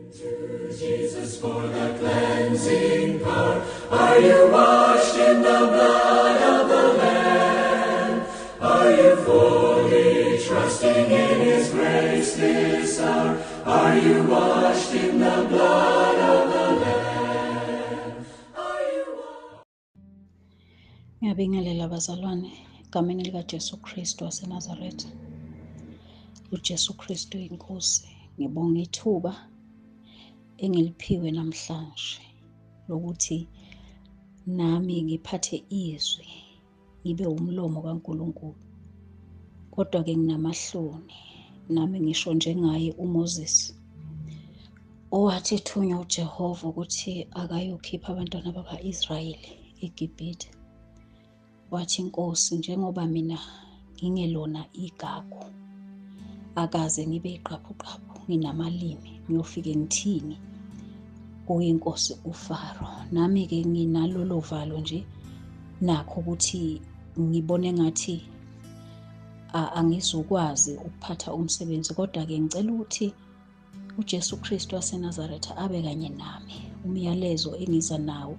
To Jesus for the cleansing power. Are you washed in the blood of the Lamb? Are you fully trusting in His grace this hour? Are you washed in the blood of the Lamb? Are you washed? Ngiyabingelela bazalwane egameni likaJesu Kristu waseNazaretha. uJesu Kristu inkosi. Ngibonga ithuba engiliphiwe namhlanje lokuthi nami ngiphathe izwi ngibe umlomo kaNkulunkulu. Kodwa-ke nginamahloni, nami ngisho njengaye uMoses owathi ethunywa uJehova ukuthi akayokhipha abantwana bakwa-Israyeli eGibhithe. Wathi Nkosi, njengoba mina ngingelona igagu, akaze ngibe iqaphuqaphu, nginamalimi, ngiyofike ngithini kuyinkosi uFaro. Nami-ke nginalolo valo nje nakho ukuthi ngibone ngathi angizukwazi ukuphatha umsebenzi. Kodwa-ke ngicela ukuthi uJesu Kristu waseNazaretha abe kanye nami. Umyalezo engiza nawo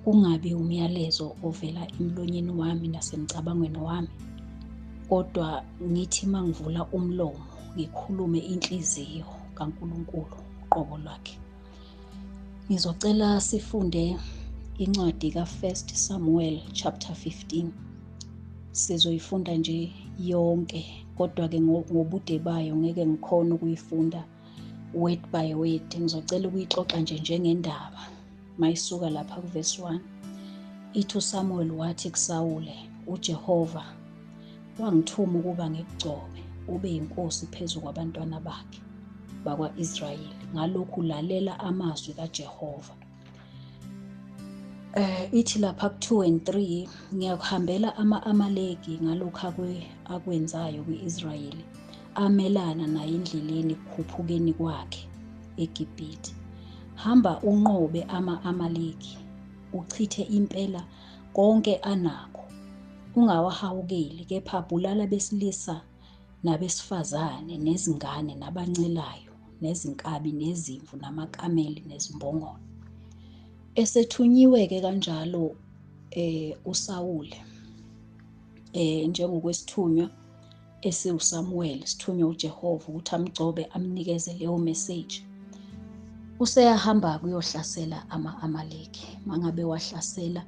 kungabi umyalezo ovela emlonyeni wami nasemcabangweni wami, kodwa ngithi mangivula umlomo ngikhulume inhliziyo kaNkulunkulu uqobo lwakhe. Ngizocela sifunde incwadi ka-1 Samuel chapter 15. Sizoyifunda nje yonke, kodwa-ke ngobude bayo ngeke ngikhona ukuyifunda word by word. Ngizocela ukuyixoxa nje njengendaba. Mayisuka lapha kuverse 1. Ithi uSamuel wathi kuSawule, uJehova wangithuma ukuba ngikugcobe ube yinkosi phezu kwabantwana bakhe bakwa-Israyeli. Ngalokhu lalela amazwi kaJehova. Ithi lapha ku-2 and 3, ngiyakuhambela ama-Amaleki ngalokhu akwenzayo kwi-Israyeli, amelana naye endleleni ekukhuphukeni kwakhe eGibhithe. Hamba unqobe ama-Amaleki, uchithe impela konke anakho, ungawahawukeli, kepha bulala besilisa nabesifazane nezingane nabancelayo nezinkabi nezimvu namakameli nezimbongolo. Esethunyiwe-ke kanjalo uSawule njengokwesithunywa esiuSamuel, sithunywa uJehova ukuthi amgcobe amnikeze leyo message. Useyahamba kuyohlasela ama-Amaleki. Mangabe wahlasela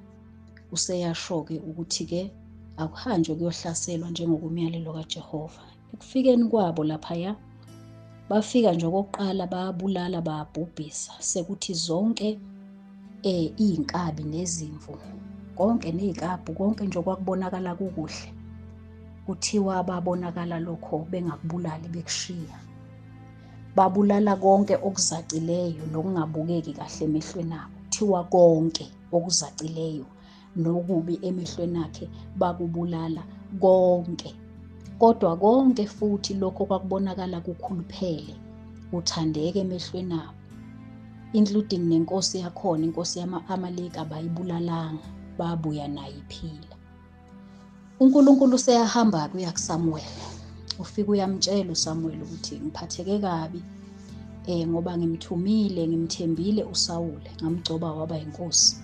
useyasho-ke ukuthi-ke akuhanjwe kuyohlaselwa njengokumyalelo kaJehova. Ekufikeni kwabo laphaya bafika nje okokuqala bayabulala, bayabhubhisa, sekuthi zonke iy'nkabi nezimvu, konke ney'kabhu, konke nje okwakubonakala kukuhle, kuthiwa babonakala lokho bengakubulali bekushiya. Babulala konke okuzacileyo nokungabukeki kahle emehlweni abo. Kuthiwa konke okuzacileyo nokubi emehlweni akhe bakubulala konke. Kodwa konke futhi lokho kwakubonakala kukhuluphele, kuthandeka emehlweni abo, including nenkosi yakhona, inkosi yama-Amaleki, abayibulalanga, babuya nayo iphila. uNkulunkulu useyahamba kuya kuSamuel. Ufika uyamtshela uSamuel ukuthi ngiphatheke kabi ngoba ngimthumile, ngimthembile uSawule, ngamgcoba waba inkosi.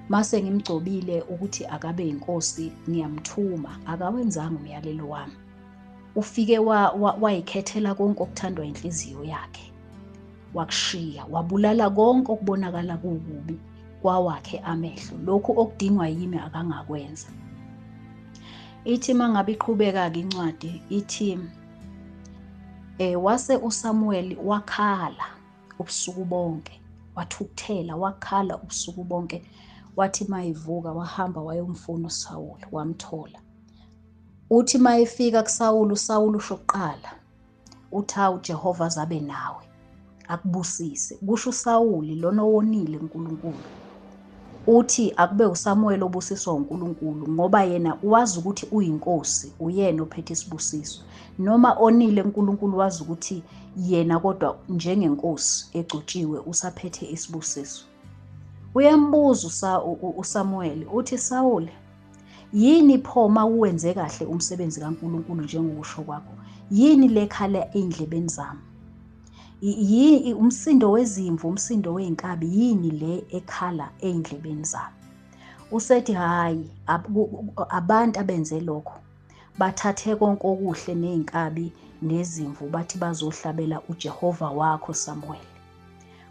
Mase ngimgcobile ukuthi akabe inkosi, ngiyamthuma, akawenzanga umyalelo wami. Ufike wayikhethela konke okuthandwa inhliziyo yakhe, wakushiya, wabulala konke okubonakala kukubi kwawakhe amehlo. Lokhu okudingwa yimi akangakwenza. Ithi mangabe iqhubeka-ke incwadi, ithi wase uSamuel wakhala ubusuku bonke, wathukuthela, wakhala ubusuku bonke. Wathi mayivuka wahamba wayomfuna uSawule, wamthola. Uthi mayefika kuSawule, uSawule usho kuqala uthi, hawu Jehova zabe nawe, akubusise. Kusho uSawule lona owonile uNkulunkulu. Uthi akube uSamuel obusiswa uNkulunkulu ngoba yena wazi ukuthi uyinkosi, uyena ophethe isibusiso. Noma onile uNkulunkulu wazi ukuthi yena kodwa njengenkosi egcotshiwe usaphethe isibusiso. Uyambuza uSamuel uthi, Sawule, yini pho mawuwenze kahle umsebenzi kaNkulunkulu njengokusho kwakho? Yini lekhala endlebeni zami? Umsindo wezimvu, umsindo wey'nkabi yini le ekhala ey'ndlebeni zami? Usethi hhayi, abantu abenze lokho bathathe konke okuhle ney'nkabi nezimvu bathi bazohlabela uJehova wakho Samuel.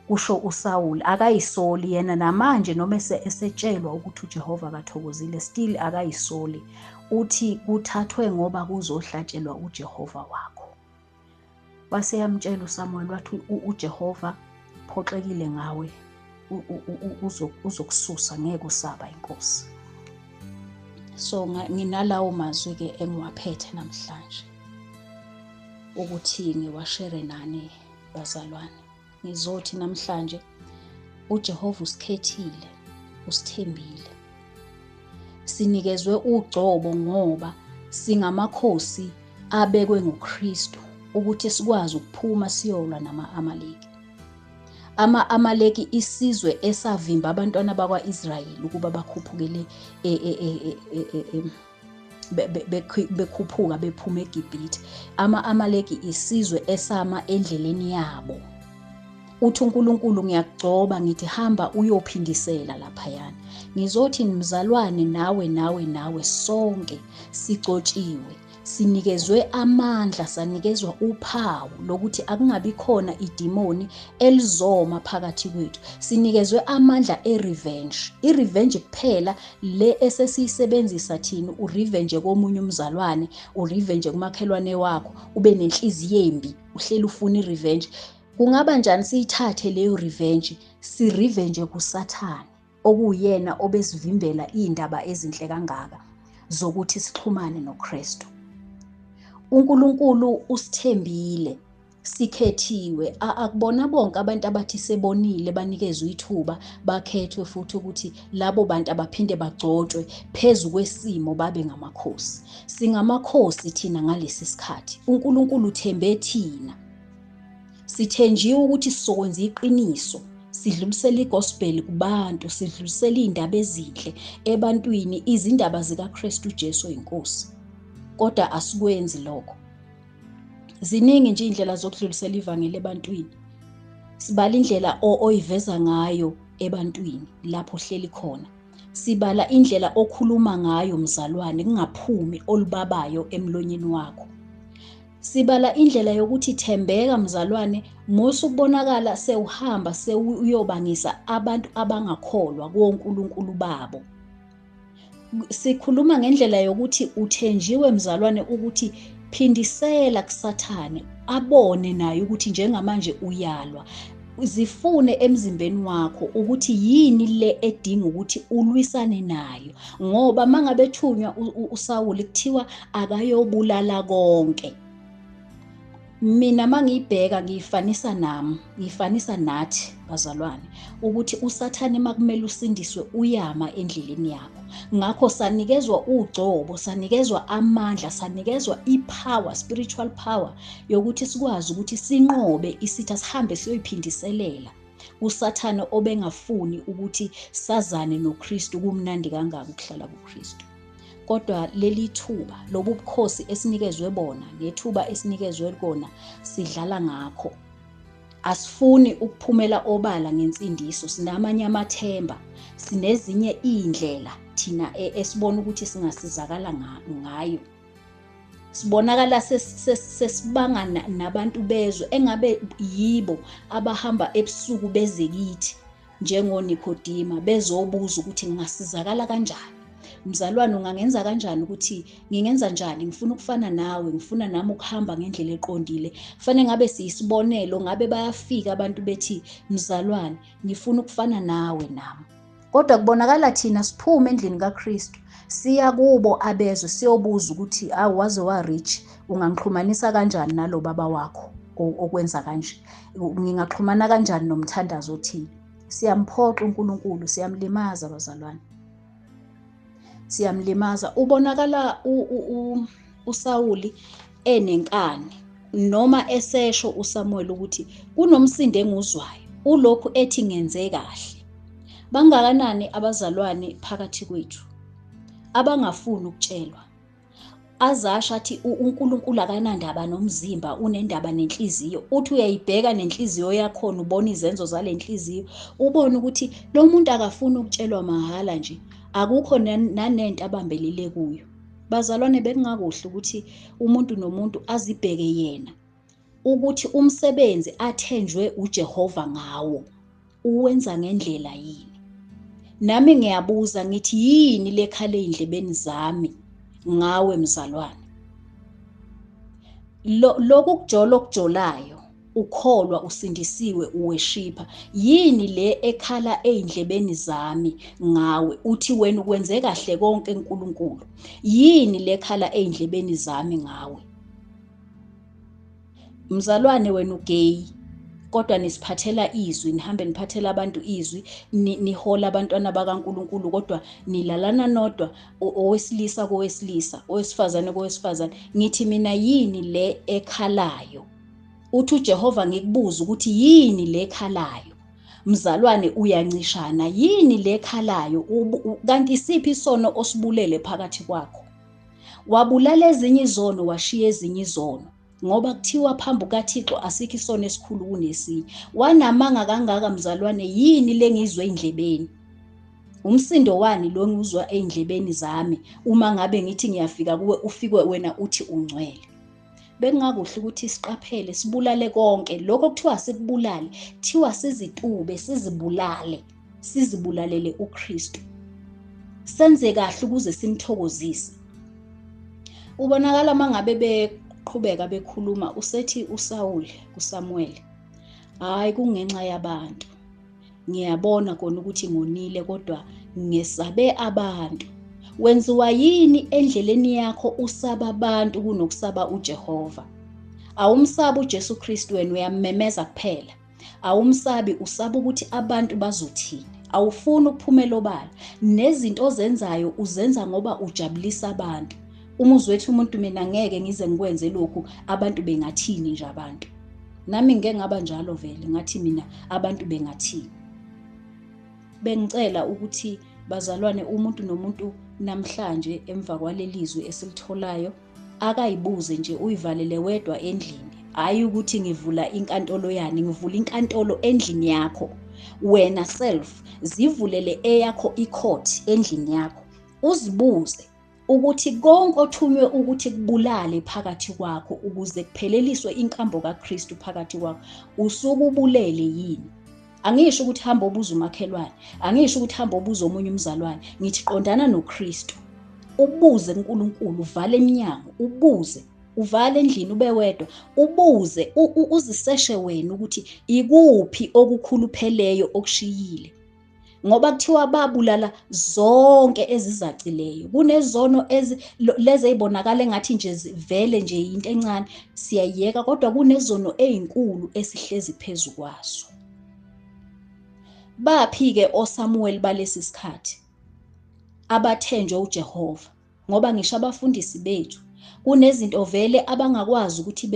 Kusho uSawuli akayisoli yena namanje, noma esetshelwa ukuthi uJehova akathokozile, still akayisoli. Uthi kuthathwe ngoba kuzohlatshelwa uJehova wakho. Base yamtshela uSamuel wathi uJehova phoxekile ngawe, uzokususa, ngeke usaba inkosi. So nginalawo mazwi-ke engiwaphethe namhlanje ukuthi ngiwashere nani bazalwane. Ngizothi namhlanje uJehova usikhethile, usithembile. Sinikezwe ugcobo ngoba singamakhosi abekwe nguKristu ukuthi sikwazi ukuphuma siyolwa nama-Amaleki. Ama-Amaleki isizwe esavimba abantwana bakwa-Israyeli ukuba bakhuphukele bekhuphuka bephuma eGibhithe. Ama-Amaleki isizwe esama endleleni yabo. Uthi uNkulunkulu ngiyakugcoba ngithi hamba uyophindisela laphayana. Ngizothi mzalwane nawe sonke sigcotshiwe, sinikezwe amandla, sanikezwa uphawu lokuthi akungabi khona idimoni elizoma phakathi kwethu. Sinikezwe amandla e-revenge. I-revenge kuphela le esesiyisebenzisa thina, u-revenge komunye umzalwane, u-revenge kumakhelwane wakho, ube nenhliziyo embi, uhleli ufuna i-revenge. Kungaba njani siyithathe leyo revenge, si-revenge kuSathane okuyena obesivimbela iy'ndaba ezinhle kangaka zokuthi sixhumane noKristu. uNkulunkulu usithembile, sikhethiwe. Akubona bonke abantu abathi sebonile banikezwe ithuba bakhethwe futhi ukuthi labo bantu abaphinde bagcotshwe phezu kwesimo babe ngamakhosi. Singamakhosi thina ngalesi sikhathi. uNkulunkulu uthembe thina. Sithenjiwe ukuthi sizokwenza iqiniso, sidlulisele igospel kubantu, sidlulisele iy'ndaba ezinhle ebantwini, izindaba zikaKristu Jesu inkosi. Kodwa asikwenzi lokho. Ziningi nje iy'ndlela zokudlulisela ivangeli ebantwini. Sibala indlela oyiveza ngayo ebantwini lapho hleli khona. Sibala indlela okhuluma ngayo mzalwane, kungaphumi olubabayo emlonyeni wakho. Sibala indlela yokuthi thembeka mzalwane, musukubonakala sewuhamba sewuyobangisa abantu abangakholwa kuNkulunkulu babo. Sikhuluma ngendlela yokuthi uthenjiwe mzalwane ukuthi phindisela kuSathane, abone naye ukuthi njengamanje uyalwa. Zifune emzimbeni wakho ukuthi yini le edinga ukuthi ulwisane nayo, ngoba mangabe thunywa uSawuli kuthiwa akayobulala konke. Mina mangiyibheka ngiyifanisa nathi bazalwane ukuthi uSathane makumele usindiswe uyama endleleni yakho. Ngakho sanikezwa ugcobo, sanikezwa amandla, sanikezwa ipower, spiritual power yokuthi sikwazi ukuthi sinqobe isitha, sihambe siyoyiphindiselela uSathane obengafuni ukuthi sazane noKristu, kumnandi kangaka ukuhlala kuKristu. Kodwa leli thuba lobu bukhosi esinikezwe bona, nethuba esinikezwe kona, sidlala ngakho. Asifuni ukuphumela obala ngensindiso, sinamanye amathemba, sinezinye iy'ndlela thina esibona ukuthi singasizakala ngayo. Sibonakala sesibanga nabantu bezwe engabe yibo abahamba ebusuku beze kithi njengonikodima bezobuza ukuthi ngingasizakala kanjani. Mzalwane ungangenza kanjani ukuthi ngingenza njani, ngifuna ukufana nawe, ngifuna nami ukuhamba ngendlela eqondile. Fanele ngabe siyisibonelo, ngabe bayafika abantu bethi mzalwane ngifuna ukufana nawe nami. Kodwa kubonakala thina siphume endlini kaKristu siya kubo abezwe siyobuza ukuthi awaze wa-rich, ungangixhumanisa kanjani nalo baba wakho okwenza kanje, ngingaxhumana kanjani nomthandazo othile. Siyamphoqa uNkulunkulu, siyamlimaza bazalwane, siyamlimaza. Ubonakala uSawuli enenkani noma esesho uSamuel ukuthi kunomsindo enguzwayo, ulokhu ethi ngenze kahle. Bangakanani abazalwane phakathi kwethu abangafuni ukutshelwa, azasho athi uNkulunkulu akanandaba nomzimba, unendaba nenhliziyo. Uthi uyayibheka nenhliziyo yakhona, ubona izenzo zale nhliziyo, ubone ukuthi lo muntu akafuni ukutshelwa mahhala nje, akukho nanento abambelele kuyo. Bazalwane, bekungakuhle ukuthi umuntu nomuntu azibheke yena ukuthi umsebenzi athenjwe uJehova ngawo uwenza ngendlela yini. Nami ngiyabuza ngithi yini lekhale endlebeni zami ngawe mzalwane? Lokhu kujola okujolayo, ukholwa, usindisiwe, uweshipha, yini le ekhala endlebeni zami ngawe? Uthi wena ukwenze kahle konke kuNkulunkulu, yini le ekhala endlebeni zami ngawe? Mzalwane, wena ugay, kodwa nisiphathela izwi, nihambe niphathela abantu izwi, nihola abantwana bakaNkulunkulu, kodwa nilalana nodwa, owesilisa kowesilisa, owesifazane kowesifazane. Ngithi mina yini le ekhalayo? Uthi uJehova ngikubuza ukuthi yini le ekhalayo? Mzalwane, uyancishana, yini le ekhalayo? Kanti isiphi isono osibulele phakathi kwakho? Wabulala ezinye izono, washiya ezinye izono, ngoba kuthiwa phambi kukaThixo asikho isono esikhulu kunesinye. Wanamanga kangaka mzalwane, yini le ngizwe endlebeni? Umsindo wani lo ngizwa endlebeni zami uma ngabe ngithi ngiyafika kuwe, ufike wena uthi ungcwele? Bekungakuhle ukuthi siqaphele, sibulale konke lokho kuthiwa sikubulale, kuthiwa sizitube, sizibulale, sizibulalele uKristu, senze kahle ukuze simthokozise. Ubonakala mangabe beqhubeka bekhuluma, usethi uSawuli kuSamuel, hayi kungenxa yabantu, ngiyabona kona ukuthi ngonile, kodwa ngesabe abantu. Wenziwa yini endleleni yakho usaba abantu kunokusaba uJehova? Awumsabi uJesu Kristu, wena uyamemeza kuphela. Awumsabi, usaba ukuthi abantu bazothini. Awufuni ukuphumela obala, nezinto ozenzayo uzenza ngoba ujabulisa abantu. Umuzwethu umuntu, mina ngeke ngize ngikwenze lokhu, abantu bengathini nje abantu? Nami ngeke ngaba njalo vele, ngathi mina abantu bengathini. Bengicela ukuthi bazalwane, umuntu nomuntu namhlanje emva kwalelizwi esilitholayo akayibuze nje, uyivalele wedwa endlini. Hayi ukuthi ngivula inkantolo yani, ngivula inkantolo endlini yakho. Wena self zivulele eyakho icourt endlini yakho, uzibuze ukuthi konke othunywe ukuthi kubulale phakathi kwakho ukuze kupheleliswe inkambo kaKristu phakathi kwakho, usukubulele yini? Angisho ukuthi hamba ubuza umakhelwane, angisho ukuthi hamba ubuza omunye umzalwane, ngithi qondana noKristu, ubuze uNkulunkulu, uvale eminyango, ubuze, uvale endlini ube wedwa, ubuze, uziseshe wena ukuthi ikuphi okukhulupheleyo okushiyile. Ngoba kuthiwa babulala zonke ezizacileyo. Kunezono lezi ezibonakala engathi nje vele nje into encane, siyayiyeka, kodwa kunezono ezinkulu esihlezi phezu kwazo. Baphi-ke oSamuel balesi sikhathi abathenjwe uJehova? Ngoba ngisho abafundisi bethu kunezinto vele abangakwazi ukuthi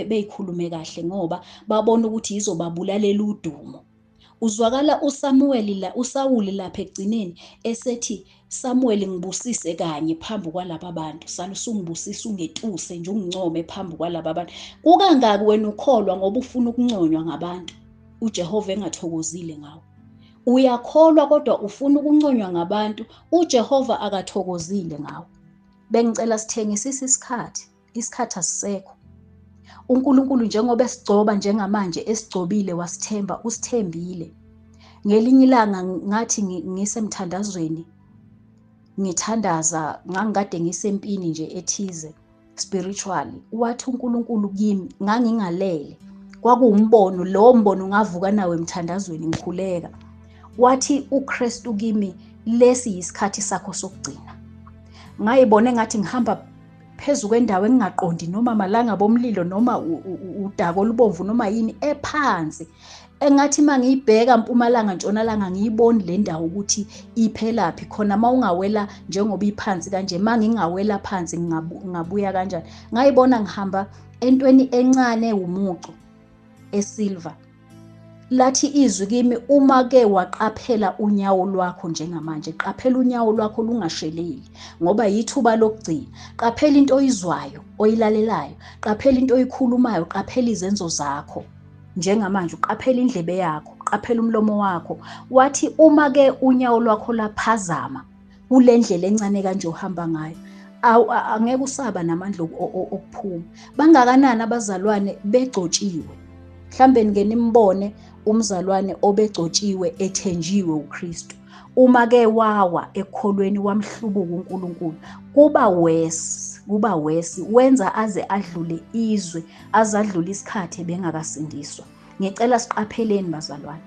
beyikhulume kahle ngoba babona ukuthi izobabulalela udumo. Uzwakala uSawuli lapha ekugcineni esethi, Samuel ngibusise kanye phambi kwalaba bantu, usungibusisa ungetuse nje, ungincome phambi kwalaba abantu. Kukangaki wena ukholwa ngoba ufuna ukunconywa ngabantu, uJehova engathokozile ngawe? Uyakholwa kodwa ufuna ukunconywa ngabantu, uJehova akathokozile ngawe. Bengicela sithengisise isikhathi asisekho. uNkulunkulu njengoba esigcoba njengamanje esigcobile wasithemba, usithembile. Ngelinye ilanga ngathi ngisemthandazweni, ngithandaza, ngangikade ngisempini nje ethize spiritually, wathi uNkulunkulu kimi, ngangingalele, kwakuwumbono, lowo mbono ngavuka nawe emthandazweni ngikhuleka. Wathi uKristu kimi, lesi yisikhathi sakho sokugcina. Ngayibona engathi ngihamba phezu kwendawo engingaqondi, noma malanga bomlilo, noma udaka olubomvu, noma yini ephansi. Engathi mangiyibheka mpumalanga ntshonalanga ngiyiboni le ndawo ukuthi iphelaphi, khona mawungawela njengoba iphansi kanje, mangingawela phansi ngabuya kanjani. Ngayibona ngihamba entweni encane ewumucu esilver. lathi izwi kimi, uma-ke waqaphela unyawo lwakho njengamanje, qaphela unyawo lwakho lungasheleli ngoba yithuba lokugcina. Qaphela into oyizwayo, oyilalelayo, qaphela into oyikhulumayo, qaphela izenzo zakho njengamanje, uqaphela indlebe yakho, qaphela umlomo wakho. Wathi uma-ke unyawo lwakho laphazama kule ndlela encane kanje ohamba ngayo, angeke usaba namandla okuphuma. Bangakanani abazalwane begcotshiwe? Mhlambe nike nimbone umzalwane obegcotshiwe ethenjiwe uKristu, uma-ke wawa ekukholweni wamhlubuka uNkulunkulu, kuba wesi, wenza aze adlule izwe, aze adlule isikhathi bengakasindiswa. Ngicela siqapheleni bazalwane,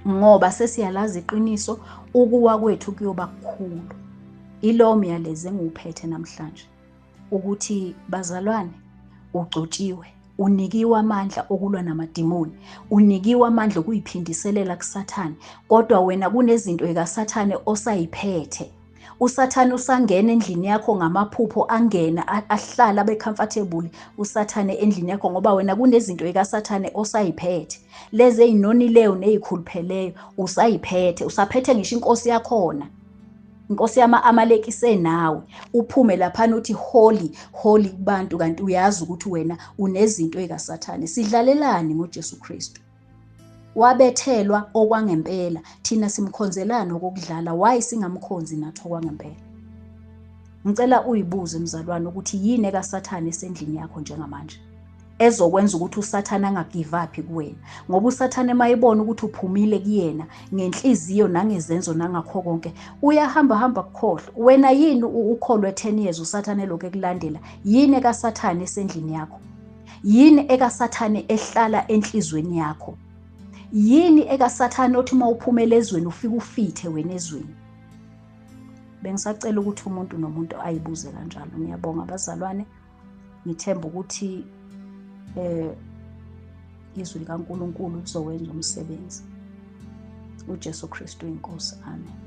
ngoba sesiyalazi iqiniso, ukuwa kwethu kuyoba kukhulu. Ilo myalezo engiwuphethe namhlanje ukuthi bazalwane, ugcotshiwe, unikiwe amandla okulwa namadimoni, unikiwe amandla okuyiphindiselela kuSathane, kodwa wena kunezinto ekaSathane osayiphethe. USathane usangena endlini yakho ngamaphupho, angena ahlala abe comfortable uSathane endlini yakho ngoba wena kunezinto ekaSathane osayiphethe. Lezi eyinonileyo neyikhulupheleyo usayiphethe, usaphethe ngisho inkosi yakhona. Inkosi yama-Amaleki senawe, uphume laphana uthi holy holy kubantu, kanti uyazi ukuthi wena unezinto ekaSathane. Sidlalelani ngoJesu Kristu? Wabethelwa okwangempela, thina simkhonzelana okokudlala, why singamkhonzi nathi okwangempela? Ngicela uyibuze mzalwane ukuthi yini ekaSathane esendlini yakho njengamanje ezokwenza ukuthi uSathane angagive up kuwena, ngoba uSathane mayibona ukuthi uphumile kuyena ngenhliziyo nangezenzo nangakho konke, uyahamba kukhohlwa. Wena yini ukholwe 10 years uSathane lokho ekulandela? Yini ekaSathane esendlini yakho? Yini ekaSathane ehlala enhlizweni yakho? Yini ekaSathane othi uma uphumela ezweni ufika ufithe wena ezweni? Bengisacela ukuthi umuntu nomuntu ayibuze kanjalo. Ngiyabonga abazalwane, ngithemba ukuthi izwi likaNkulunkulu lizowenza umsebenzi. uJesu Kristu inkosi. Amen.